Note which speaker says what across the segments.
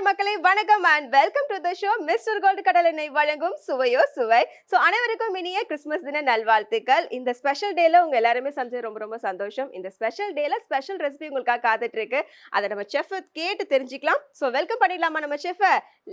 Speaker 1: மக்களே வணக்கம் and welcome to the show mister Gold கடல் எண்ணெய் வழங்கும் சுவையோ சுவை. ஸோ அனைவருக்கும் இனிய கிறிஸ்மஸ் தின நல்வாழ்த்துக்கள். இந்த ஸ்பெஷல் டேல உங்க எல்லாருமே சமைச்சது ரொம்ப ரொம்ப சந்தோஷம். இந்த ஸ்பெஷல் டேல ஸ்பெஷல் ரெசிபி உங்களுக்காக காத்துட்டு இருக்கு. அதை நம்ம செஃப் கேட்டு தெரிஞ்சுக்கலாம். ஸோ வெல்கம் பண்ணிடலாமா நம்ம chef?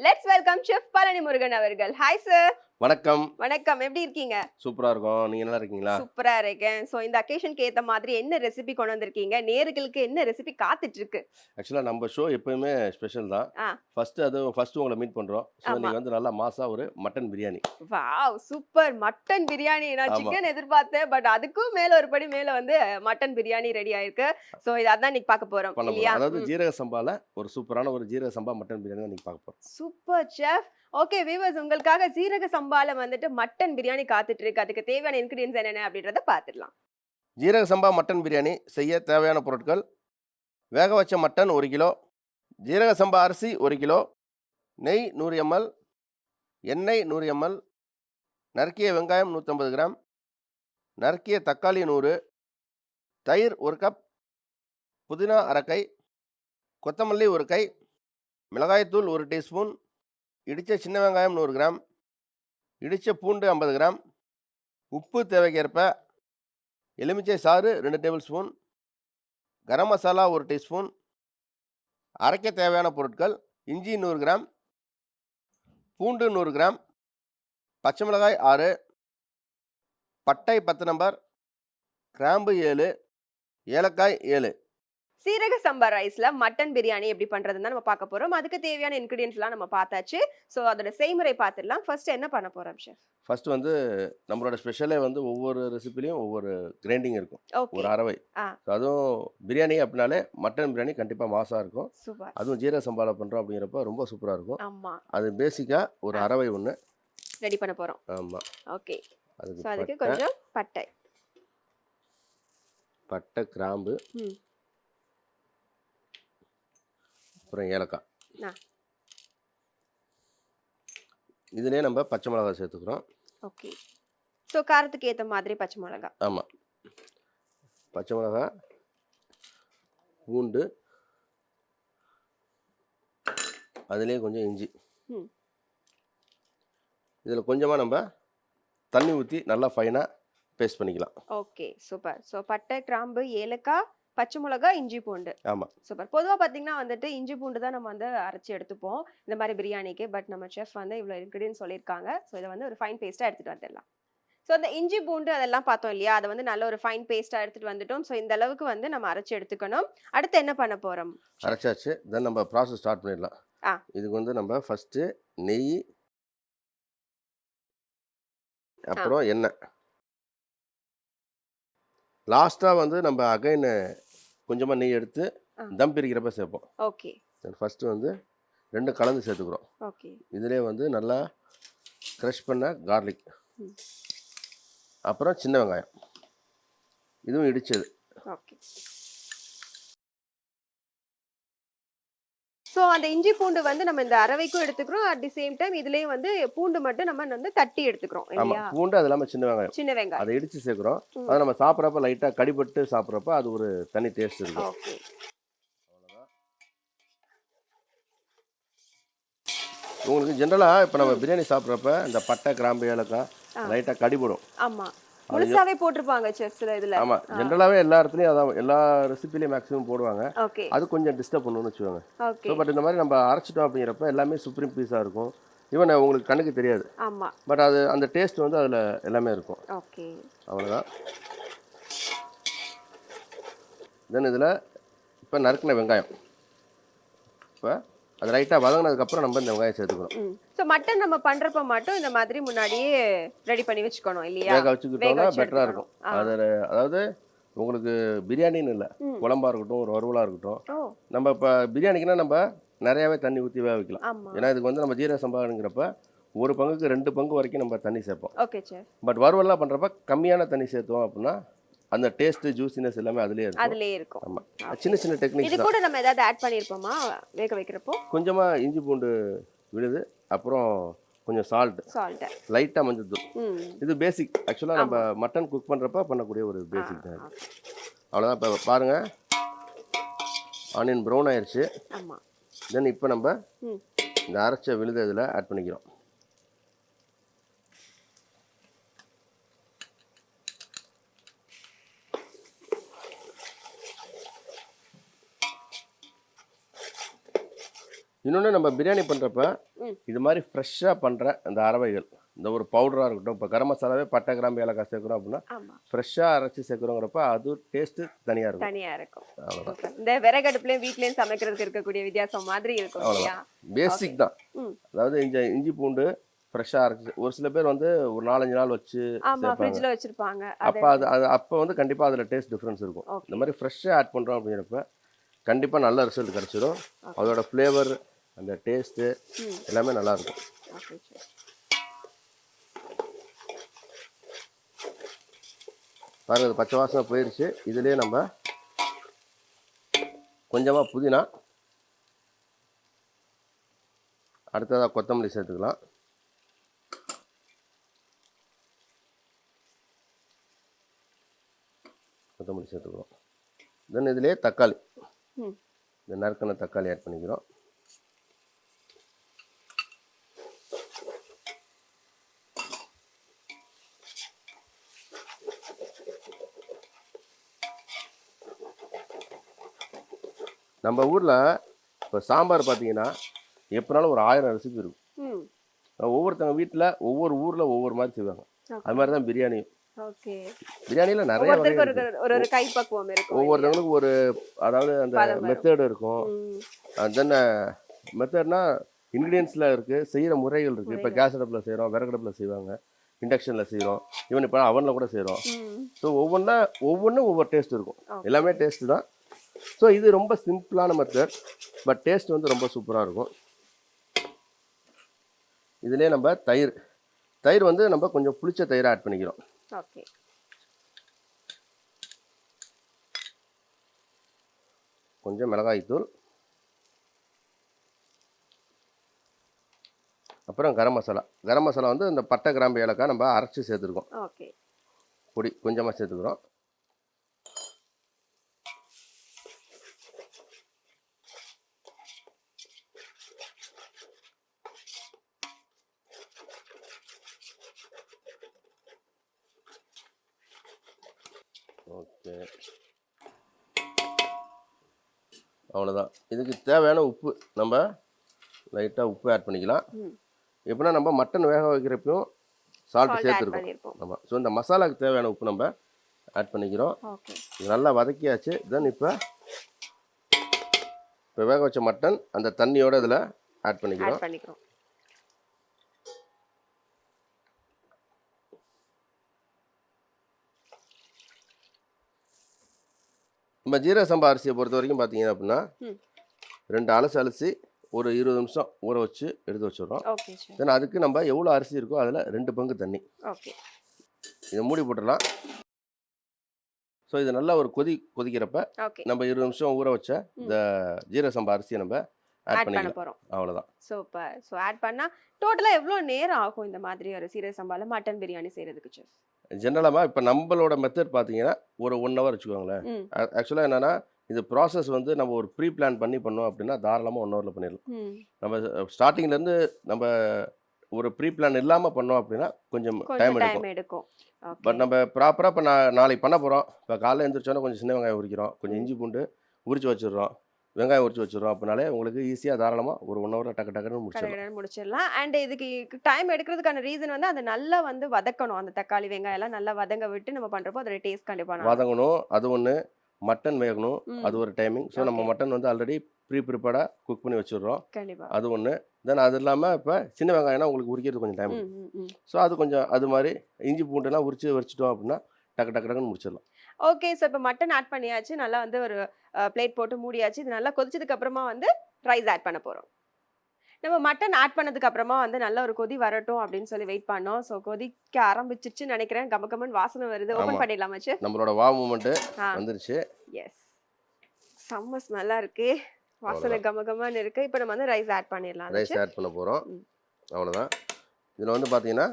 Speaker 1: Let's welcome chef Palani Murugan அவர்கள். Hi sir.
Speaker 2: வணக்கம்.
Speaker 1: வணக்கம், எப்படி இருக்கீங்க?
Speaker 2: சூப்பரா இருக்கும். நீங்க நல்லா இருக்கீங்களா?
Speaker 1: சூப்பரா இருக்கேன். சோ இந்த அகேஷனுக்கு ஏத்த மாதிரி என்ன ரெசிபி கொண்டு வந்திருக்கீங்க? நேயர்களுக்கு என்ன ரெசிபி காத்துட்டு இருக்கு?
Speaker 2: ஆக்சுவலா நம்ம ஷோ எப்பவுமே ஸ்பெஷல் தான். ஃபர்ஸ்ட் உங்களை மீட் பண்றோம். சோ நீங்க வந்து நல்லா மாசா ஒரு mutton biryani.
Speaker 1: Wow, super. Mutton biryani. நான் சிக்கன் எதிர்பார்த்தேன், பட் அதுக்கும் மேல ஒரு படி மேல வந்து மட்டன் பிரியாணி ரெடி ஆயிருக்கு. சோ இதான் இன்னைக்கு பார்க்க போறோம் இல்லையா?
Speaker 2: அதாவது ஜீரக சம்பால ஒரு சூப்பரான ஒரு ஜீரக சம்பா மட்டன் பிரியாணி தான் இன்னைக்கு பார்க்க போறோம்.
Speaker 1: Super chef. ஓகே வியூவர்ஸ், உங்களுக்காக ஜீரக சம்பால வந்துட்டு மட்டன் பிரியாணி காத்துட்டு இருக்கு. அதுக்கு தேவையான இன்கிரிடியன்ஸ் என்னென்ன அப்படின்றத பார்த்துடலாம்.
Speaker 2: ஜீரக சம்பா மட்டன் பிரியாணி செய்ய தேவையான பொருட்கள்: வேக வச்ச மட்டன் 1 கிலோ, ஜீரக சம்பா அரிசி 1 கிலோ, நெய் 100 ml, எண்ணெய் 100 ml, நறுக்கிய வெங்காயம் 150 கிராம், நறுக்கிய தக்காளி 100, தயிர் 1 கப், புதினா அரை கை, கொத்தமல்லி 1 கை, மிளகாய்த்தூள் 1 டீஸ்பூன், இடித்த சின்ன வெங்காயம் 100 கிராம், இடித்த பூண்டு 50 கிராம், உப்பு தேவைக்கேற்ப, எலுமிச்சை சாறு 2 table spoon, garam masala 1 teaspoon. அரைக்க தேவையான பொருட்கள்: இஞ்சி 100 கிராம், பூண்டு 100 கிராம், பச்சை மிளகாய் 6, பட்டை 10 நம்பர், கிராம்பு 7, ஏலக்காய் 7.
Speaker 1: சீரக சம்பா ரைஸ்ல மட்டன் பிரியாணி எப்படி பண்றதுன்னு நம்ம பார்க்க போறோம். அதுக்கு தேவையான இன்கிரிடியன்ஸ் எல்லாம் நம்ம பார்த்தாச்சு. ஸோ அதோட செய்முறை பார்த்துடலாம். ஃபர்ஸ்ட் என்ன பண்ண போறோம் ஷெஃப்?
Speaker 2: ஃபர்ஸ்ட் வந்து நம்மளோட ஸ்பெஷலே வந்து ஒவ்வொரு ரெசிபிலையும் ஒவ்வொரு கிரைண்டிங் இருக்கும். ஒரு அரவை. அதுவும் பிரியாணி அப்படின்னாலே மட்டன் பிரியாணி கண்டிப்பாக மாசா இருக்கும்.
Speaker 1: சூப்பர்.
Speaker 2: அதுவும் ஜீரக சம்பால பண்ணுறோம் அப்படிங்கிறப்ப ரொம்ப சூப்பராக இருக்கும்.
Speaker 1: ஆமா,
Speaker 2: அது பேசிக்காக ஒரு அரவை ஒன்று
Speaker 1: ரெடி பண்ண போறோம்.
Speaker 2: ஆமாம்.
Speaker 1: ஓகே. அதுக்கு கொஞ்சம் பட்டை,
Speaker 2: கிராம்பு, அப்புறம் ஏலக்காய். இதுலேயே நம்ம பச்சை மிளகாய் சேர்த்துக்கிறோம்.
Speaker 1: ஓகே. ஸோ காரத்துக்கு ஏற்ற மாதிரி பச்சை மிளகாய்.
Speaker 2: ஆமாம், பச்சை மிளகாய், பூண்டு, அதுலேயே கொஞ்சம் இஞ்சி. இதில் கொஞ்சமாக நம்ம தண்ணி ஊற்றி நல்லா ஃபைனாக பேஸ்ட் பண்ணிக்கலாம்.
Speaker 1: Okay, super. ஸோ பட்டை, கிராம்பு, ஏலக்காய், பச்சை மிளகாய், இஞ்சி பூண்டு.
Speaker 2: ஆமாம், சூப்பர்.
Speaker 1: பொதுவாக பார்த்தீங்கன்னா வந்துட்டு இஞ்சி பூண்டு தான் நம்ம வந்து அரைச்சி எடுத்துப்போம் இந்த மாதிரி பிரியாணிக்கு. பட் நம்ம செஃப் வந்து இவ்வளோ இன்க்ரீடியன்ஸ் சொல்லியிருக்காங்க. ஸோ இதை வந்து ஒரு ஃபைன் பேஸ்ட்டாக எடுத்துகிட்டு வந்துடலாம். ஸோ அந்த இஞ்சி பூண்டு அதெல்லாம் பார்த்தோம் இல்லையா, அதை வந்து நல்ல ஒரு ஃபைன் பேஸ்ட்டாக எடுத்துகிட்டு வந்துட்டோம். ஸோ இந்த அளவுக்கு வந்து நம்ம அரைச்சி எடுத்துக்கணும். அடுத்து என்ன பண்ண போகிறோம்? அரைச்சாச்சு.
Speaker 2: தென் நம்ம ப்ராசஸ் ஸ்டார்ட் பண்ணிடலாம். இதுக்கு வந்து நம்ம ஃபஸ்ட்டு நெய், அப்புறம் எண்ணெய், லாஸ்ட்டாக வந்து நம்ம அகைன் கொஞ்சமாக நெய் எடுத்து தம் பிரிக்கிறப்ப சேர்ப்போம்.
Speaker 1: ஓகே.
Speaker 2: ஃபஸ்ட்டு வந்து 2 கலந்து சேர்த்துக்கிறோம்.
Speaker 1: ஓகே.
Speaker 2: இதிலே வந்து நல்லா க்ரஷ் பண்ண கார்லிக், அப்புறம் சின்ன வெங்காயம், இதுவும் இடிச்சது.
Speaker 1: ஓகே. ஸோ அந்த இஞ்சி பூண்டு வந்து நம்ம இந்த அரவைக்கும் எடுத்துக்கிறோம். அட் தி சேம் டைம் இதுலேயும் வந்து பூண்டு மட்டும் நம்ம வந்து தட்டி எடுத்துக்கிறோம் இல்லையா?
Speaker 2: பூண்டு அது இல்லாமல் சின்ன வெங்காயம் அதை இடித்து சேர்க்குறோம். அதை நம்ம சாப்பிட்றப்ப லைட்டாக கடிபட்டு சாப்பிட்றப்ப அது ஒரு தனி டேஸ்ட் இருக்கும்.
Speaker 1: ஓகே.
Speaker 2: அவ்வளோதான். உங்களுக்கு ஜென்ரலாக இப்போ நம்ம பிரியாணி சாப்பிட்றப்ப இந்த பட்டை, கிராம்பு, ஏலக்காய் லைட்டாக கடிபடும்.
Speaker 1: ஆமாம், முழுசாவே போட்டுருப்பாங்க செஃப்ஸ்ல இதுல.
Speaker 2: ஆமா, ஜெனரலாவே எல்லா இடத்துலயும் அதான் எல்லா ரெசிபிலயும் மேக்ஸிமம் போடுவாங்க. அது கொஞ்சம் டிஸ்டர்ப் பண்ணுன்னு வச்சுக்கோங்க. ஸோ பட் இந்த மாதிரி நம்ம அரைச்சிட்டோம் அப்படிங்கிறப்ப எல்லாமே சுப்ரீம் பீஸா இருக்கும். ஈவன் உங்களுக்கு கண்ணுக்கு தெரியாது.
Speaker 1: ஆமா,
Speaker 2: பட் அது அந்த டேஸ்ட் வந்து அதுல எல்லாமே இருக்கும்.
Speaker 1: ஓகே.
Speaker 2: அவ்வளோதான். தென் இதில் இப்போ நறுக்கின வெங்காயம், இப்போ அது ரைட்டாக வதங்கினதுக்கப்புறம் நம்ம இந்த வெங்காயம் சேர்த்துக்கிறோம்.
Speaker 1: ஸோ மட்டன் நம்ம பண்றப்ப மட்டும் இந்த மாதிரி முன்னாடியே ரெடி பண்ணி வச்சுக்கணும் இல்லையா?
Speaker 2: வேக வச்சுக்கிட்டோம்னா பெட்டராக இருக்கும். அதில் அதாவது உங்களுக்கு பிரியாணின்னு இல்லை, குழம்பா இருக்கட்டும், ஒரு வறுவலாக இருக்கட்டும், நம்ம இப்போ பிரியாணிக்குன்னா நம்ம நிறையாவே தண்ணி ஊற்றி வேக வைக்கலாம். ஏன்னா இதுக்கு வந்து நம்ம ஜீரக சம்பாங்கிறப்ப 1 பங்குக்கு 2 பங்கு வரைக்கும் நம்ம தண்ணி சேர்ப்போம்.
Speaker 1: Okay sir.
Speaker 2: பட் வறுவல்லாம் பண்ணுறப்ப கம்மியான தண்ணி சேர்த்தோம் அப்படின்னா அந்த டேஸ்ட், ஜூசினஸ் எல்லாமே அதுலயே இருக்கும். ஆமா, சின்ன சின்ன டெக்னிக்ஸ்.
Speaker 1: இது கூட நம்ம ஏதாவது ஆட் பண்ணிருப்போமா வேக வைக்கிறப்போ?
Speaker 2: கொஞ்சமா இஞ்சி பூண்டு விழுது, அப்புறம் கொஞ்சம் சால்ட், லைட்டா மஞ்சள் தூள். இது பேசிக். ஆக்சுவலா நம்ம மட்டன் குக் பண்றப்ப பண்ணக்கூடிய ஒரு பேசிக் தான். அவ்வளவுதான். இப்போ பாருங்க, ஆனியன் ப்ரௌன் ஆயிருச்சு.
Speaker 1: ஆமா,
Speaker 2: தென் இப்போ நம்ம
Speaker 1: ம்.
Speaker 2: இந்த அரைச்ச விழுது இதில் ஆட் பண்ணிக்கிறோம். இன்னொன்று நம்ம பிரியாணி பண்ணுறப்ப
Speaker 1: ம்.
Speaker 2: இது மாதிரி ஃப்ரெஷ்ஷாக பண்ணுற அந்த அரவைகள், இந்த ஒரு பவுடராக இருக்கட்டும், இப்போ கரம் மசாலாவே பட்டை கிராம்பு ஏலக்காய் சேர்க்குறோம் அப்படின்னா
Speaker 1: ஆமா.
Speaker 2: ஃப்ரெஷ்ஷாக அரைச்சி சேர்க்குறோங்கிறப்ப அது டேஸ்ட்டு தனியாக இருக்கும்.
Speaker 1: தனியா இருக்கும்.
Speaker 2: அவ்வளோதான்.
Speaker 1: சூப்பர். இந்த விறகடுப்புலயும் வீட்லயும் சமைக்கிறதுக்கு இருக்கக்கூடிய வித்தியாசம் மாதிரி இருக்கும் இல்லையா?
Speaker 2: அவ்வளோதான், பேசிக் தான்.
Speaker 1: ம்.
Speaker 2: அதாவது இஞ்சி பூண்டு ஃப்ரெஷ்ஷாக அரைச்சி ஒரு சில பேர் வந்து ஒரு 4-5 நாள் வச்சு
Speaker 1: ஆமா,
Speaker 2: சேர்ப்பாங்க.
Speaker 1: ஃப்ரிட்ஜ்ல வச்சிருப்பாங்க.
Speaker 2: அப்போ அது அப்போ வந்து கண்டிப்பாக அதில் டேஸ்ட் டிஃப்ரென்ஸ் இருக்கும்.
Speaker 1: ஓகே.
Speaker 2: இந்த மாதிரி ஃப்ரெஷ்ஷாக ஆட் பண்ணுறோம் அப்படிங்கிறப்ப கண்டிப்பாக நல்ல ரிசல்ட் கிடச்சிடும். அதோட ஃப்ளேவர், அந்த டேஸ்ட்டு
Speaker 1: ம்.
Speaker 2: எல்லாமே நல்லாயிருக்கும்.
Speaker 1: Okay sir.
Speaker 2: பாருங்க, இது பச்சை வாசனை போயிடுச்சு. இதுலேயே நம்ம கொஞ்சமாக புதினா, அடுத்ததாக கொத்தமல்லி சேர்த்துக்கலாம். கொத்தமல்லி சேர்த்துக்கிறோம். தென் இதுலேயே தக்காளி,
Speaker 1: ம்.
Speaker 2: இந்த நறுக்கின தக்காளி ஆட் பண்ணிக்கிறோம். நம்ம ஊரில் இப்போ சாம்பார் பார்த்தீங்கன்னா எப்போனாலும் ஒரு 1000 ரெசிபி இருக்கும்.
Speaker 1: ம்.
Speaker 2: ஒவ்வொருத்தவங்க வீட்டில் ஒவ்வொரு ஊரில் ஒவ்வொரு மாதிரி செய்வாங்க.
Speaker 1: ஓகே.
Speaker 2: அது மாதிரி தான் பிரியாணியும்.
Speaker 1: ஓகே.
Speaker 2: பிரியாணியில் நிறைய வகை
Speaker 1: ஒவ்வொருத்தருக்கு
Speaker 2: இருக்குது.
Speaker 1: ஒரு ஒரு கைப்பக்குவம் இருக்கும் இல்லையா?
Speaker 2: ஒவ்வொருத்தவங்களுக்கு ஒரு, அதாவது அந்த
Speaker 1: பதம் வரும்.
Speaker 2: மெத்தேடு இருக்கும்.
Speaker 1: ம்.
Speaker 2: தென் மெத்தட்னா இன்க்ரீடியன்ஸில் இருக்குது, செய்கிற முறைகள் இருக்குது. இப்போ
Speaker 1: முறைகள்.
Speaker 2: கேஸ் அடுப்பில் செய்கிறோம், விறகடுப்பில் செய்வாங்க, இண்டக்ஷனில் செய்கிறோம், ஈவன் இப்போ அவனில் கூட செய்கிறோம்.
Speaker 1: ம்.
Speaker 2: ஸோ ஒவ்வொன்றும் ஒவ்வொரு டேஸ்ட் இருக்கும்.
Speaker 1: ஓகே.
Speaker 2: எல்லாமே டேஸ்ட்டு தான். ஸோ இது ரொம்ப சிம்பிளான மெத்தட், பட் டேஸ்ட் வந்து ரொம்ப சூப்பராக இருக்கும். இதுலேயே நம்ம தயிர் வந்து நம்ம கொஞ்சம் புளிச்ச தயிரை ஆட் பண்ணிக்கிறோம்.
Speaker 1: ஓகே.
Speaker 2: கொஞ்சம் மிளகாய்த்தூள், அப்புறம் கரம் மசாலா வந்து இந்த பட்டை கிராம்பு ஏலக்காய் நம்ம அரைச்சி சேர்த்துருக்கோம்.
Speaker 1: ஓகே.
Speaker 2: பொடி கொஞ்சமாக சேர்த்துக்கிறோம். ஓகே, அவ்வளோதான். இதுக்கு தேவையான உப்பு நம்ம லைட்டாக உப்பு ஆட் பண்ணிக்கலாம்.
Speaker 1: ம்.
Speaker 2: எப்படின்னா நம்ம மட்டன் வேக வைக்கிறப்பையும் சால்ட்
Speaker 1: சால்ட் ஆட்
Speaker 2: சேர்த்துருக்கோம்.
Speaker 1: பண்ணிருப்போம்.
Speaker 2: ஆமாம். ஸோ இந்த மசாலாவுக்கு தேவையான உப்பு நம்ம ஆட் பண்ணிக்கிறோம்.
Speaker 1: ஓகே.
Speaker 2: இது நல்லா வதக்கியாச்சு. தென் இப்போ வேக வச்ச மட்டன் அந்த தண்ணியோட இதில் ஆட் பண்ணிக்கிறோம்.
Speaker 1: ஆட் பண்ணிக்கிறோம்.
Speaker 2: நம்ம ஜீரக சம்பா அரிசியை பொறுத்த வரைக்கும் பார்த்தீங்க அப்படின்னா
Speaker 1: ம்.
Speaker 2: 2 அலசி ஒரு 20 நிமிஷம் ஊற வச்சு எடுத்து வச்சிடுறோம்.
Speaker 1: Okay sir.
Speaker 2: தென் அதுக்கு நம்ம எவ்வளோ அரிசி இருக்கோ அதில் 2 பங்கு தண்ணி.
Speaker 1: ஓகே.
Speaker 2: இதை மூடி போட்டுடலாம். ஸோ இது நல்லா ஒரு கொதிக்கிறப்ப
Speaker 1: ஓகே.
Speaker 2: நம்ம 20 நிமிஷம் ஊற வச்ச இந்த ஜீரக சம்பா அரிசியை நம்ம ஆட்
Speaker 1: ஆட் பண்ண
Speaker 2: பண்ணிக்கலாம்.
Speaker 1: போறோம்.
Speaker 2: அவ்வளோதான்.
Speaker 1: சூப்பர். சோ ஆட் பண்ணா டோட்டலா எவ்வளவு நேரம் ஆகும் இந்த மாதிரி ஒரு சீரக சம்பால மட்டன் பிரியாணி செய்யறதுக்கு செஃப்?
Speaker 2: ஜென்ரலாக இப்போ நம்மளோட மெத்தட் பார்த்தீங்கன்னா ஒரு 1 ஹவர் வச்சுக்கோங்களேன்.
Speaker 1: ம்.
Speaker 2: ஆக்சுவலாக என்னென்னா இது ப்ராசஸ் வந்து நம்ம ஒரு ப்ரீ பிளான் பண்ணோம் அப்படின்னா தாராளமாக 1 ஹவரில் பண்ணிடலாம்.
Speaker 1: ம்.
Speaker 2: நம்ம ஸ்டார்டிங்லேருந்து நம்ம ஒரு ப்ரீ பிளான் இல்லாமல் பண்ணோம் அப்படின்னா கொஞ்சம் டைம்
Speaker 1: கொஞ்சம்
Speaker 2: எடுக்கும்.
Speaker 1: டைம் எடுக்கும்.
Speaker 2: But
Speaker 1: okay.
Speaker 2: நம்ம ப்ராப்பராக இப்போ நாளைக்கு பண்ண போகிறோம். இப்போ காலைல எழுந்திரிச்சோன்னா கொஞ்சம் சின்ன வெங்காயம் உரிக்கிறோம், கொஞ்சம்
Speaker 1: ம்.
Speaker 2: இஞ்சி பூண்டு உரிச்சு வச்சிடுறோம், வெங்காயம் உரிச்சு வச்சிடுறோம். அப்படின்னாலே உங்களுக்கு ஈஸியாக தாராளமாக ஒரு 1 ஹவரில் டக்குன்னு முடிச்சிடலாம்.
Speaker 1: கடகடன்னு முடிச்சிடலாம். அண்ட் இதுக்கு டைம் எடுக்கிறதுக்கான ரீசன் வந்து அது நல்லா வந்து வதக்கணும். அந்த தக்காளி வெங்காயம் எல்லாம் நல்லா வதங்க விட்டு நம்ம பண்றப்போ அதோட டேஸ்ட் கண்டிப்பா நல்லா இருக்கும்.
Speaker 2: வதங்கணும், அது ஒன்று. மட்டன் வேகணும், அது
Speaker 1: ம்.
Speaker 2: ஒரு டைமிங். ஸோ நம்ம
Speaker 1: ஓகே.
Speaker 2: மட்டன் வந்து ஆல்ரெடி ப்ரிப்பேர்டாக குக் பண்ணி வச்சிடுறோம்.
Speaker 1: கண்டிப்பா.
Speaker 2: அது ஒன்று. தென் அது இல்லாமல் இப்போ சின்ன வெங்காயம்னா உங்களுக்கு உரிக்கிறது கொஞ்சம் டைம்
Speaker 1: ம்.
Speaker 2: எடுக்கும்.
Speaker 1: ம். ம்.
Speaker 2: ஸோ அது கொஞ்சம் அது மாதிரி இஞ்சி பூண்டுலாம் வச்சிட்டோம் அப்படின்னா டக்குன்னு முடிச்சிடலாம்.
Speaker 1: ஓகே. சோ இப்போ மட்டன் ஆட் பண்ணியாச்சு. நல்லா வந்து ஒரு பிளேட் போட்டு மூடியாச்சு. இது நல்லா கொதிச்சதுக்கு அப்புறமா வந்து ரைஸ் ஆட் பண்ண போறோம். நம்ம மட்டன் ஆட் பண்ணதுக்கு அப்புறமா வந்து நல்ல ஒரு கொதி வரட்டும் அப்படின்னு சொல்லி வெயிட் பண்ணோம். சோ கொதிக்க ஆரம்பிச்சிருச்சுன்னு நினைக்கிறேன். கமகமன்னு வாசனை வருது. ஓபன்
Speaker 2: ஆமாம்,
Speaker 1: பண்ணிடலாமா செஃப்?
Speaker 2: நம்மளோட வா மூமெண்ட்டு
Speaker 1: ஆ.
Speaker 2: வந்துருச்சு.
Speaker 1: எஸ். செம்ம ஸ்மெல்லா இருக்கு. வாசனை
Speaker 2: அவ்வளோதான்.
Speaker 1: கமகமன்னு இருக்கு. இப்போ நம்ம வந்து ரைஸ் ஆட் பண்ணிடலாம்
Speaker 2: ரைஸ்
Speaker 1: செஃப்.
Speaker 2: ஆட் பண்ண போகிறோம்.
Speaker 1: ம்.
Speaker 2: அவ்வளோதான். இதில் வந்து பார்த்தீங்கன்னா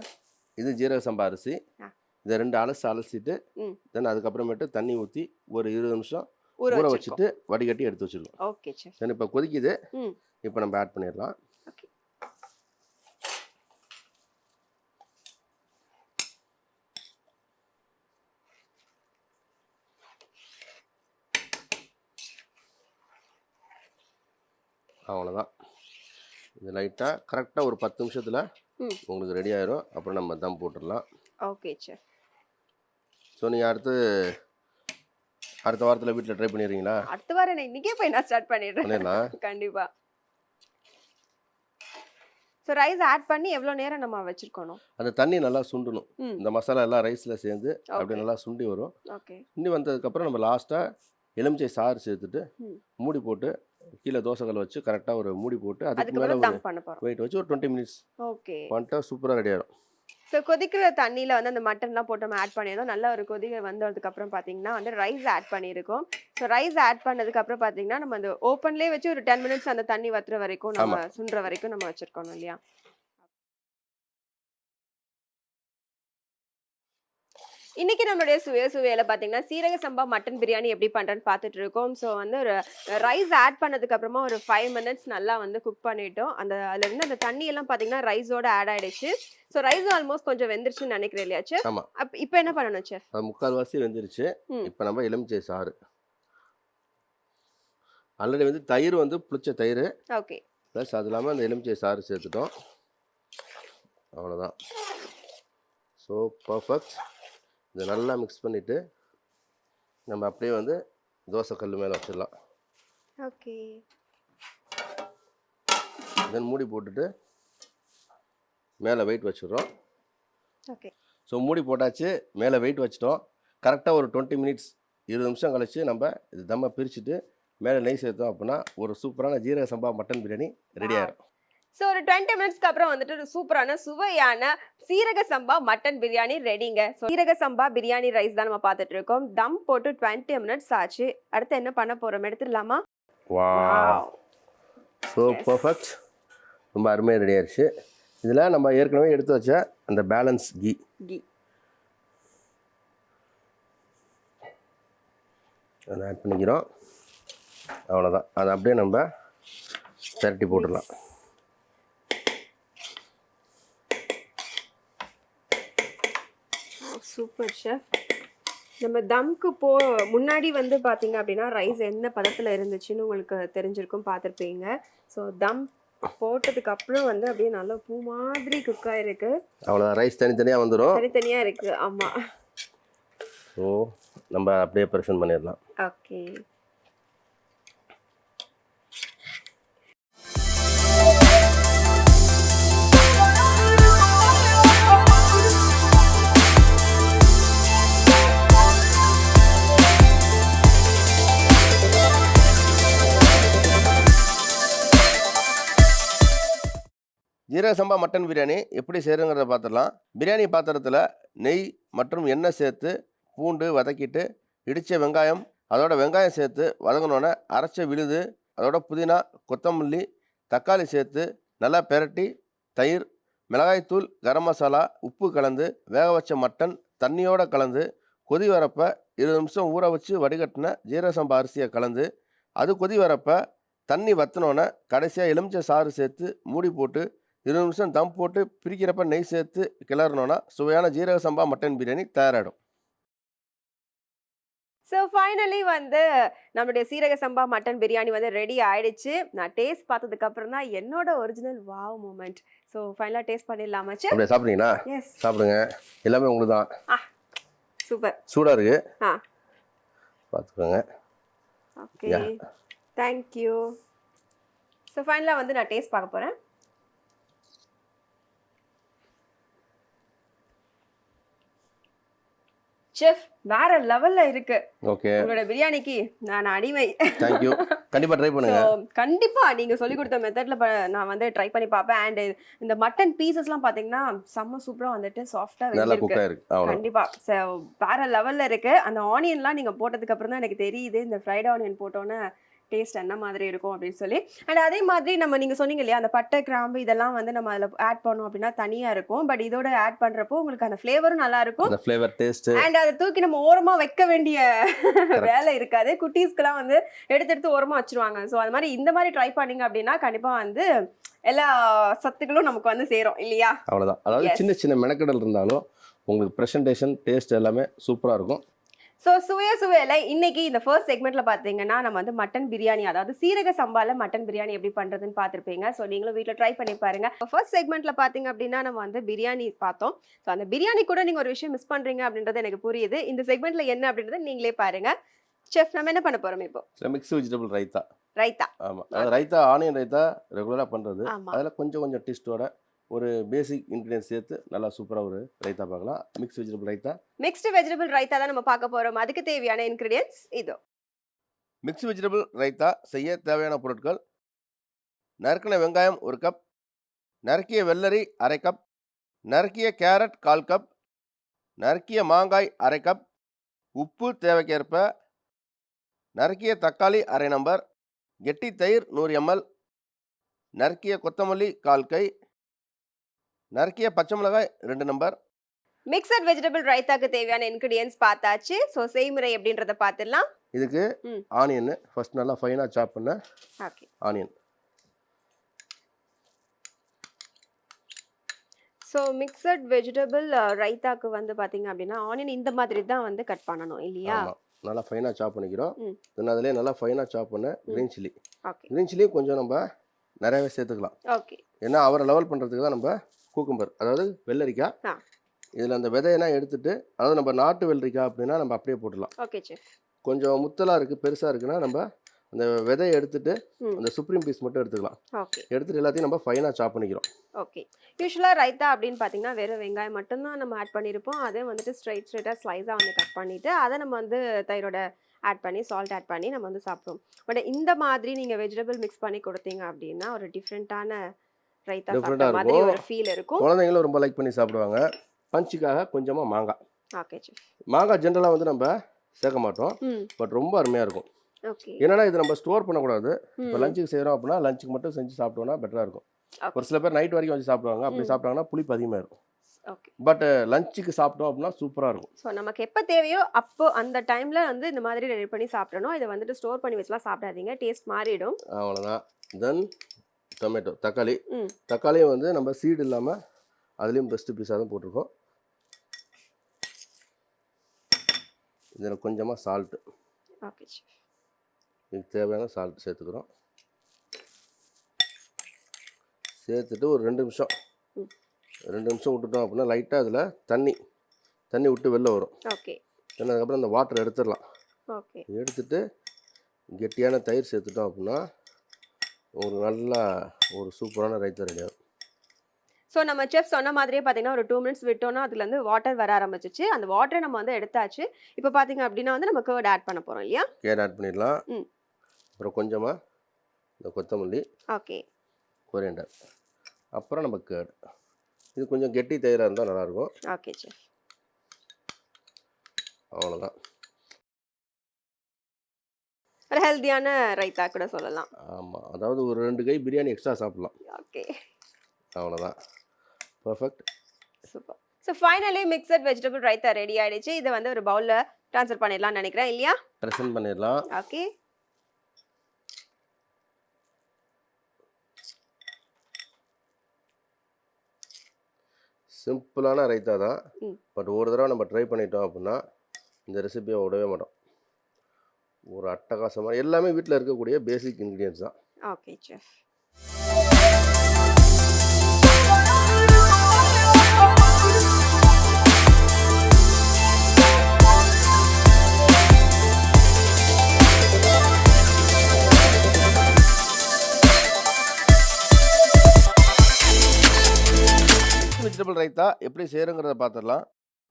Speaker 2: இது ஜீரக சம்பா அரிசி.
Speaker 1: ஆ.
Speaker 2: இதை 2 அலசிட்டு
Speaker 1: ம்.
Speaker 2: தென் அதுக்கப்புறமேட்டு தண்ணி ஊற்றி ஒரு 20 நிமிஷம்
Speaker 1: ஊற
Speaker 2: ஊற
Speaker 1: வச்சிருக்கோம்.
Speaker 2: வச்சுட்டு வடிகட்டி எடுத்து வச்சுருக்கோம்.
Speaker 1: Okay chef.
Speaker 2: தென் இப்போ கொதிக்குது.
Speaker 1: ம்.
Speaker 2: இப்போ நம்ம ஆட் பண்ணிடலாம்.
Speaker 1: ஓகே.
Speaker 2: அவ்வளோதான். இது லைட்டாக கரெக்டாக ஒரு 10 நிமிஷத்தில்
Speaker 1: ம்.
Speaker 2: உங்களுக்கு ரெடி ஆயிரும். அப்புறம் நம்ம தம் போட்டுடலாம்.
Speaker 1: Okay chef.
Speaker 2: ஸோ நீங்கள் அடுத்த வாரத்தில் வீட்டில் ட்ரை பண்ணிடுறீங்களா?
Speaker 1: அடுத்த வாரம் நான் இன்னைக்கே போய் நான் ஸ்டார்ட் பண்ணிடுறேன்.
Speaker 2: பண்ணிடலாம்.
Speaker 1: கண்டிப்பா. ஸோ ரைஸ் ஆட் பண்ணி எவ்வளோ நேரம் நம்ம வச்சிருக்கணும்?
Speaker 2: அந்த தண்ணி நல்லா சுண்டணும்.
Speaker 1: ம்.
Speaker 2: இந்த மசாலா எல்லாம் ரைஸில் சேர்ந்து
Speaker 1: ஓகே.
Speaker 2: அப்படியே நல்லா சுண்டி வரும்.
Speaker 1: ஓகே.
Speaker 2: சுண்டி வந்ததுக்கப்புறம் நம்ம லாஸ்ட்டாக எலுமிச்சை சாறு சேர்த்துட்டு
Speaker 1: ம்.
Speaker 2: மூடி போட்டு கீழே தோசைக்கல் வச்சு கரெக்டாக ஒரு மூடி போட்டு அதுக்கு மேலே
Speaker 1: அதுக்கப்புறம்
Speaker 2: ஒரு
Speaker 1: தம் பண்ண போறோம்.
Speaker 2: வெயிட் வச்சு ஒரு 20 மினிட்ஸ்
Speaker 1: ஓகே.
Speaker 2: பண்ணிட்டா சூப்பராக ரெடி ஆயிடும்.
Speaker 1: ஸோ கொதிக்கிற தண்ணியில் வந்து அந்த மட்டன்லாம் போட்டு நம்ம ஆட் பண்ணியிருந்தோம். நல்ல ஒரு கொதிக்க வந்ததுக்கப்புறம் பார்த்தீங்கன்னா வந்து ரைஸ் ஆட் பண்ணியிருக்கோம். ஸோ ரைஸ் ஆட் பண்ணதுக்கப்புறம் பார்த்தீங்கன்னா நம்ம அந்த ஓப்பன்லேயே வச்சு ஒரு 10 மினிட்ஸ் அந்த தண்ணி வத்துற வரைக்கும் நம்ம சுண்டுற வரைக்கும் நம்ம வச்சுருக்கணும் இல்லையா? இன்னைக்கு நம்மளுடைய சுவையில பார்த்தீங்கன்னா சீரக சம்பா மட்டன் பிரியாணி எப்படி பண்ணுறேன்னு பார்த்துட்டு இருக்கோம். ஸோ வந்து ஒரு ரைஸ் ஆட் பண்ணதுக்கு அப்புறமா ஒரு 5 மினிட்ஸ் நல்லா வந்து குக் பண்ணிட்டோம். அதுல இருந்து அந்த தண்ணி எல்லாம் பார்த்தீங்கன்னா ரைஸோட ஆட் ஆயிடுச்சு. ஸோ ரைஸ் ஆல்மோஸ்ட் கொஞ்சம் வெந்துருச்சுன்னு நினைக்கிறேன் இல்லையா செஃப்?
Speaker 2: ஆமாம்.
Speaker 1: இப்போ என்ன பண்ணணும் செஃப்?
Speaker 2: அது 3/4 வெந்துருச்சு.
Speaker 1: ம்.
Speaker 2: இப்போ நம்ம எலுமிச்சை சாறு ஆல்ரெடி வந்து தயிர் வந்து புளிச்ச தயிர்
Speaker 1: ஓகே.
Speaker 2: ப்ளஸ் அது இல்லாமல் அந்த எலுமிச்சை சாறு சேர்த்துட்டோம். அவ்வளோதான். So perfect. இதை நல்லா மிக்ஸ் பண்ணிவிட்டு நம்ம அப்படியே வந்து தோசை கல் மேலே வச்சிடலாம்.
Speaker 1: ஓகே.
Speaker 2: தென் மூடி போட்டுட்டு மேலே வெயிட் வச்சிடுறோம்.
Speaker 1: ஓகே.
Speaker 2: ஸோ மூடி போட்டாச்சு, மேலே வெயிட் வச்சிட்டோம். கரெக்டாக ஒரு 20 மினிட்ஸ் 20 நிமிஷம் கழிச்சு நம்ம இது தம்மை பிரிச்சுட்டு மேலே நெய் சேர்த்தோம் அப்படின்னா ஒரு சூப்பரான ஜீரக சம்பா மட்டன் பிரியாணி ரெடி ஆயிடும்.
Speaker 1: ஸோ ஒரு 20 மினிட்ஸ்க்கு அப்புறம் வந்துட்டு ஒரு சூப்பரான சுவையான சீரக சம்பா மட்டன் பிரியாணி ரெடிங்க. ஸோ சீரக சம்பா பிரியாணி ரைஸ் தான் நம்ம பார்த்துட்டு இருக்கோம். தம் போட்டு 20 மினிட்ஸ் ஆச்சு. அடுத்து என்ன பண்ண போறோம் எடுத்துடலாமா?
Speaker 2: Wow, so perfect. ரொம்ப அருமையாக ரெடி ஆயிடுச்சு. இதில் நம்ம ஏற்கனவே எடுத்து வச்ச அந்த பேலன்ஸ் கீ அதை ஆட் பண்ணிக்கிறோம். அவ்வளோதான். அதை அப்படியே நம்ம திரட்டி போட்டுடலாம்.
Speaker 1: Super chef. நம்ம தம்க்கு முன்னாடி வந்து பார்த்தீங்க அப்படின்னா ரைஸ் என்ன பதத்தில் இருந்துச்சுன்னு உங்களுக்கு தெரிஞ்சிருக்கும், பார்த்துருப்பீங்க. ஸோ தம் போட்டதுக்கு அப்புறம் வந்து அப்படியே நல்லா பூ மாதிரி குக் ஆயிருக்கு.
Speaker 2: அவ்வளோதான். ரைஸ் தனித்தனியாக வந்துடும்.
Speaker 1: தனித்தனியாக இருக்கு. ஆமாம்.
Speaker 2: ஸோ நம்ம அப்படியே ப்ரெசென்ட் பண்ணிடலாம்.
Speaker 1: ஓகே.
Speaker 2: ஜீரக சம்பா மட்டன் பிரியாணி எப்படி செய்கிறோங்கிறத பார்த்துடலாம். பிரியாணி பாத்திரத்தில் நெய் மற்றும் எண்ணெய் சேர்த்து பூண்டு வதக்கிட்டு இடித்த வெங்காயம் அதோட வெங்காயம் சேர்த்து வதங்கினோன்னே அரைச்ச விழுது அதோட புதினா கொத்தமல்லி தக்காளி சேர்த்து நல்லா பெரட்டி தயிர் மிளகாய்த்தூள் கரம் மசாலா உப்பு கலந்து வேக வச்ச மட்டன் தண்ணியோடு கலந்து கொதி வரப்போ 20 நிமிஷம் ஊற வச்சு வடிகட்டின ஜீரக சம்பா அரிசியை கலந்து அது கொதி வரப்போ தண்ணி வற்றினோன்னே கடைசியாக எலுமிச்சை சாறு சேர்த்து மூடி போட்டு 20 நிமிஷம் தம் போட்டு பிரிக்கிறப்ப நெய் சேர்த்து கிளறணுன்னா சுவையான ஜீரக சம்பா மட்டன் பிரியாணி தயாராகிடும்.
Speaker 1: ஸோ ஃபைனலி வந்து நம்மளுடைய சீரக சம்பா மட்டன் பிரியாணி வந்து ரெடி ஆயிடுச்சு. நான் டேஸ்ட் பார்த்ததுக்கு அப்புறம் தான் என்னோட ஒரிஜினல் வாவ் மூமெண்ட். ஸோ ஃபைனலாக டேஸ்ட் பண்ணிடலாமா?
Speaker 2: அப்படியே சாப்பிட்றீங்களா?
Speaker 1: எஸ்,
Speaker 2: சாப்பிடுங்க. எல்லாமே உங்களுக்கு தான்.
Speaker 1: சூப்பர்.
Speaker 2: சூடாக இருக்கு,
Speaker 1: ஆ
Speaker 2: பார்த்துக்கோங்க.
Speaker 1: Okay, thank you. ஸோ ஃபைனலாக வந்து நான் டேஸ்ட் பார்க்க போகிறேன். செஃப் வேற லெவல்ல இருக்கு.
Speaker 2: ஓகே,
Speaker 1: உங்களோட பிரியாணிக்கு நான் அடிமை.
Speaker 2: Thank you. கண்டிப்பா ட்ரை பண்ணுங்க.
Speaker 1: கண்டிப்பா நீங்க சொல்லி கொடுத்த மெத்தட்ல நான் வந்து ட்ரை பண்ணி பார்ப்பேன். அண்ட் இந்த மட்டன் பீசஸ்லாம் பாத்தீங்கன்னா செம்ம சூப்பரா வந்துட்டு சாஃப்ட்டா
Speaker 2: நல்லா குக் ஆயிருக்கு.
Speaker 1: கண்டிப்பா வேற லெவல்ல இருக்கு. அந்த ஆனியன்லாம் நீங்க போட்டதுக்கு அப்புறம் தான் எனக்கு தெரியுது இந்த ஃப்ரைட் ஆனியன் போட்டோன்னே டேஸ்ட் என்ன மாதிரி இருக்கும் அப்படின்னு சொல்லி. அண்ட் அதே மாதிரி நீங்க சொன்னீங்க இல்லையா, அந்த பட்டை, கிராம்பு இதெல்லாம் வந்து நம்ம அதில ஆட் பண்ணோம் அப்படின்னா தனியா இருக்கும். பட் இதோட ஆட் பண்றப்போ உங்களுக்கு அந்த ஃப்ளேவரும் நல்லா இருக்கும்.
Speaker 2: அந்த ஃப்ளேவர் டேஸ்ட்
Speaker 1: அண்ட் அத தூக்கி நம்ம ஓரமா வைக்க வேண்டிய வேலை இருக்காது. குட்டீஸ்க்குலாம் வந்து எடுத்து எடுத்து ஓரமா வச்சுருவாங்க. ஸோ அது மாதிரி இந்த மாதிரி ட்ரை பண்ணீங்க அப்படின்னா கண்டிப்பா வந்து எல்லா சத்துக்களும் நமக்கு வந்து சேரும் இல்லையா?
Speaker 2: அவ்வளோதான். அதாவது சின்ன சின்ன மெனக்கெடல் இருந்தாலும் உங்களுக்கு ப்ரெசன்டேஷன் டேஸ்ட் எல்லாமே சூப்பராக இருக்கும்.
Speaker 1: ஸோ சுவையில இன்னைக்கு இந்த ஃபர்ஸ்ட் செக்மெண்ட்ல பார்த்தீங்கன்னா நம்ம வந்து மட்டன் பிரியாணி, அதாவது சீரக சம்பால மட்டன் பிரியாணி எப்படி பண்றதுன்னு பார்த்துருப்பீங்க. ஸோ நீங்களும் வீட்டில் ட்ரை பண்ணி பாருங்க. ஃபர்ஸ்ட் செக்மெண்ட்ல பார்த்தீங்க அப்படின்னா நம்ம வந்து பிரியாணி பார்த்தோம். ஸோ அந்த பிரியாணி கூட நீங்க ஒரு விஷயம் மிஸ் பண்றீங்க அப்படின்றது எனக்கு புரியுது. இந்த செக்மெண்ட்ல என்ன அப்படின்றத நீங்களே பாருங்க. செஃப், நம்ம என்ன பண்ண போறோம் இப்போ?
Speaker 2: Mix vegetable raita.
Speaker 1: ரைத்தா.
Speaker 2: ஆமாம், அது ரைத்தா ஆனியன் ரைத்தா ரெகுலராக பண்ணுறது.
Speaker 1: ஆமா.
Speaker 2: அதில் கொஞ்சம் கொஞ்சம் டிஸ்டோட ஒரு பேசிக் இன்க்ரீடியன்ஸ் சேர்த்து நல்லா சூப்பராக ஒரு ரைத்தா பார்க்கலாம். Mix vegetable raita.
Speaker 1: Mixed vegetable raita தான் நம்ம பார்க்க போறோம். அதுக்கு தேவையான இன்கிரிடியன்ஸ் இதோ.
Speaker 2: மிக்ஸ் வெஜிடபிள் ரைத்தா செய்ய தேவையான பொருட்கள்: நறுக்கின வெங்காயம் 1 கப், நறுக்கிய வெள்ளரி 1/2 கப், நறுக்கிய கேரட் 1/4 கப், நறுக்கிய மாங்காய் 1/2 கப், உப்பு தேவைக்கேற்ப, நறுக்கிய தக்காளி 1/2 நம்பர், கெட்டி தயிர் 100 ml, நறுக்கிய கொத்தமல்லி 1/4 கை, நறுக்கிய பச்சை மிளகாய் 2 நம்பர்.
Speaker 1: மிக்சட் வெஜிடபிள் ரைத்தாக்கு தேவையான இன்கிரிடியன்ஸ் பார்த்தாச்சு. ஸோ செய்முறை எப்படின்றத பார்த்துடலாம்.
Speaker 2: இதுக்கு ஆனியன் ஃபர்ஸ்ட் நல்லா ஃபைனாக சாப் பண்ண
Speaker 1: okay.
Speaker 2: Onion.
Speaker 1: So mixed vegetable ரைத்தாக்கு வந்து பார்த்தீங்க அப்படின்னா ஆனியன் இந்த மாதிரி தான் வந்து கட் பண்ணணும் இல்லையா?
Speaker 2: ஆமாம், நல்லா ஃபைனாக சாப் பண்ணிக்கிறோம்.
Speaker 1: ம்.
Speaker 2: தென் அதிலே நல்லா ஃபைனாக சாப் பண்ண க்ரீன் சில்லி.
Speaker 1: ஓகே.
Speaker 2: க்ரீன் சில்லியும் கொஞ்சம் நம்ம நிறையவே சேர்த்துக்கலாம்.
Speaker 1: ஓகே.
Speaker 2: ஏன்னா அவரை லெவல் பண்ணுறதுக்கு தான் நம்ம கூக்கம்பர், அதாவது வெள்ளரிக்காய்.
Speaker 1: ஆ.
Speaker 2: இதில் அந்த விதையெல்லாம் எடுத்துட்டு, அதாவது நம்ம நாட்டு வெள்ளரிக்காய் அப்படின்னா நம்ம அப்படியே போட்டுடலாம்.
Speaker 1: Okay chef.
Speaker 2: கொஞ்சம் முத்தலாக இருக்குது, பெருசாக இருக்குன்னா நம்ம அந்த விதையை எடுத்துட்டு
Speaker 1: ம்.
Speaker 2: அந்த சுப்ரீம் பீஸ் மட்டும் எடுத்துக்கலாம்.
Speaker 1: ஓகே.
Speaker 2: எடுத்துட்டு எல்லாத்தையும் நம்ம ஃபைனாக சாப் பண்ணிக்கிறோம்.
Speaker 1: ஓகே. யூசுவலாக ரைத்தா அப்படின்னு பார்த்தீங்கன்னா வெறும் வெங்காயம் மட்டும்தான் நம்ம ஆட் பண்ணியிருப்போம். அதே வந்துட்டு ஸ்ட்ரைட்டாக ஸ்லைஸாக வந்து கட் பண்ணிவிட்டு அதை நம்ம வந்து தயிரோட ஆட் பண்ணி சால்ட் ஆட் பண்ணி நம்ம வந்து சாப்பிடுவோம். பட் இந்த மாதிரி நீங்கள் வெஜிடபிள் மிக்ஸ் பண்ணி கொடுத்தீங்க அப்படின்னா ஒரு டிஃப்ரெண்ட்டான ரைத்தா சாப்பிட்ட மாதிரி
Speaker 2: இருக்கும்.
Speaker 1: ஒரு ஃபீல் இருக்கும்.
Speaker 2: குழந்தைங்களும் ரொம்ப லைக் பண்ணி சாப்பிடுவாங்க. பஞ்சுக்காக கொஞ்சமாக மாங்காய்.
Speaker 1: Okay chef.
Speaker 2: மாங்காய் ஜென்ரலாக வந்து நம்ம சேர்க்க மாட்டோம்,
Speaker 1: ம்.
Speaker 2: பட் ரொம்ப அருமையாக இருக்கும்.
Speaker 1: ஓகே.
Speaker 2: என்னன்னா இது நம்ம ஸ்டோர் பண்ணக்கூடாது. இப்போ
Speaker 1: ம்.
Speaker 2: லஞ்சுக்கு செய்கிறோம் அப்படின்னா லஞ்சுக்கு மட்டும் செஞ்சு சாப்பிட்டோம்னா பெட்டராக இருக்கும்.
Speaker 1: ஓகே.
Speaker 2: ஒரு சில பேர் நைட் வரைக்கும் வச்சு சாப்பிடுவாங்க. அப்படி சாப்பிட்டாங்கன்னா புளிப்பு அதிகமாக இருக்கும்.
Speaker 1: ஓகே.
Speaker 2: பட் லஞ்சுக்கு சாப்பிட்டோம் அப்படின்னா சூப்பராக இருக்கும்.
Speaker 1: ஸோ நமக்கு எப்போ தேவையோ அப்போ அந்த டைமில் வந்து இந்த மாதிரி ரெடி பண்ணி சாப்பிடணும். இதை வந்துட்டு ஸ்டோர் பண்ணி வச்சுலாம் சாப்பிடாதீங்க, டேஸ்ட் மாறிடும்.
Speaker 2: அவ்வளோதான். தென் டொமேட்டோ, தக்காளி.
Speaker 1: ம்.
Speaker 2: தக்காளியும் வந்து நம்ம சீடு இல்லாமல் அதுலேயும் பெஸ்ட்டு பீஸாக தான் போட்டிருக்கோம். இதில் கொஞ்சமாக சால்ட்டு,
Speaker 1: ஓகே செஃப்.
Speaker 2: இதுக்கு தேவையான சால்ட் சேர்த்துக்கிறோம். சேர்த்துட்டு ஒரு 2 நிமிஷம்
Speaker 1: ம்.
Speaker 2: 2 நிமிஷம் விட்டுட்டோம் அப்படின்னா லைட்டாக அதில் தண்ணி விட்டு வெளில வரும்.
Speaker 1: ஓகே.
Speaker 2: தென் அதுக்கப்புறம் அந்த வாட்டர் எடுத்துடலாம்.
Speaker 1: ஓகே.
Speaker 2: எடுத்துட்டு கெட்டியான தயிர் சேர்த்துட்டோம் அப்படின்னா ஒரு நல்லா ஒரு சூப்பரான ரைத்தா ரெடி ஆகும்.
Speaker 1: ஸோ நம்ம செஃப் சொன்ன மாதிரியே பார்த்தீங்கன்னா ஒரு 2 மினிட்ஸ் விட்டோன்னா அதுலேருந்து வாட்டர் வர ஆரம்பிச்சிச்சு. அந்த வாட்டரை நம்ம வந்து எடுத்தாச்சு. இப்போ பார்த்தீங்க அப்படின்னா வந்து நம்ம கர்ட் ஆட் பண்ண போகிறோம் இல்லையா?
Speaker 2: கேட் ஆட் பண்ணிடலாம்.
Speaker 1: ம்.
Speaker 2: அப்புறம் கொஞ்சமாக இந்த கொத்தமல்லி,
Speaker 1: ஓகே.
Speaker 2: கொரியண்டர், அப்புறம் நம்ம கேர்டு. இது கொஞ்சம் கெட்டி தயிராக இருந்தால் நல்லாயிருக்கும்.
Speaker 1: Okay chef.
Speaker 2: அவ்வளோதான்.
Speaker 1: ஒரு ஹெல்த்தியான ரைத்தா கூட சொல்லலாம்.
Speaker 2: ஆமாம், அதாவது ஒரு 2 கை பிரியாணி எக்ஸ்ட்ரா சாப்பிட்லாம்.
Speaker 1: ஓகே.
Speaker 2: அவ்வளோதான், perfect.
Speaker 1: Super. So finally mixed vegetable raita ready ஆயிடுச்சு. இதை வந்து ஒரு பவுலில் ட்ரான்ஸ்ஃபர் பண்ணிடலாம்னு நினைக்கிறேன் இல்லையா?
Speaker 2: ப்ரெசென்ட் பண்ணிடலாம்.
Speaker 1: ஓகே.
Speaker 2: சிம்பிளான ரைத்தா தான்.
Speaker 1: ம்.
Speaker 2: பட் ஒரு தடவை நம்ம ட்ரை பண்ணிட்டோம் அப்படின்னா இந்த ரெசிபியை விடவே மாட்டோம். ஒரு அட்டகாசமாக எல்லாமே வீட்டில் இருக்கக்கூடிய பேசிக் இன்க்ரீடியன்ஸ் தான்.
Speaker 1: Okay chef.
Speaker 2: வெஜிடபிள் ரைத்தா எப்படி செய்கிறோங்கிறத பார்த்துடலாம்.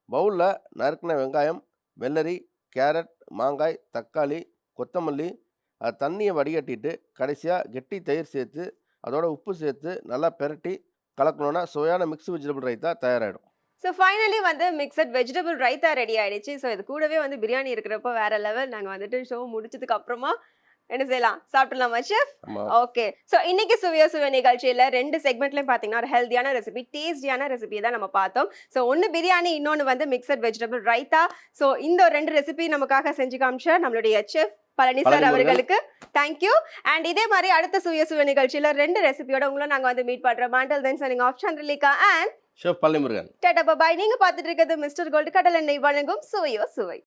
Speaker 2: பவுலில் நறுக்கின வெங்காயம், வெள்ளரி, கேரட், மாங்காய், தக்காளி, கொத்தமல்லி, அது தண்ணியை வடிகட்டிட்டு கடைசியாக கெட்டி தயிர் சேர்த்து அதோட உப்பு சேர்த்து நல்லா பெரட்டி கலக்கணுன்னா சுவையான மிக்ஸ் வெஜிடபிள் ரைத்தா தயாராகிடும்.
Speaker 1: ஸோ ஃபைனலி வந்து மிக்சட் வெஜிடபிள் ரைத்தா ரெடி ஆயிடுச்சு. ஸோ இது கூடவே வந்து பிரியாணி இருக்கிறப்போ வேற லெவல். நாங்கள் வந்துட்டு ஷோ முடிச்சதுக்கு அப்புறமா என்ன செய்யலாம்? சாப்பிடலாமா செஃப்?
Speaker 2: ஆமா.
Speaker 1: ஓகே. சோ இன்னைக்கு சுவையோ சுவை நிகழ்ச்சியில 2 செக்மெண்ட்லயும் பாத்தீங்கன்னா ஒரு ஹெல்தியான ரெசிபி, டேஸ்டியான ரெசிபி தான் நம்ம பார்த்தோம். சோ ஒன்னு பிரியாணி, இன்னொன்னு வந்து மிக்சட் வெஜிடபிள் ரைத்தா. சோ இந்த 2 ரெசிபி நமக்காக செஞ்சு காமிச்ச நம்மளுடைய செஃப் பழனி சார்
Speaker 2: பழனி
Speaker 1: அவர்களுக்கு தேங்க்யூ. அண்ட் இதே மாதிரி அடுத்த சுவையோ சுவை நிகழ்ச்சியில 2 ரெசிபியோட உங்களை நாங்க வந்து மீட் பண்றோம். until then signing off Chandralekha and
Speaker 2: chef Palanimurugan.
Speaker 1: Tata bye. நீங்க பார்த்துட்டு இருக்கிறது மிஸ்டர் கோல்டு கடலெண்ணெய் வழங்கும் சுவையோ சுவை.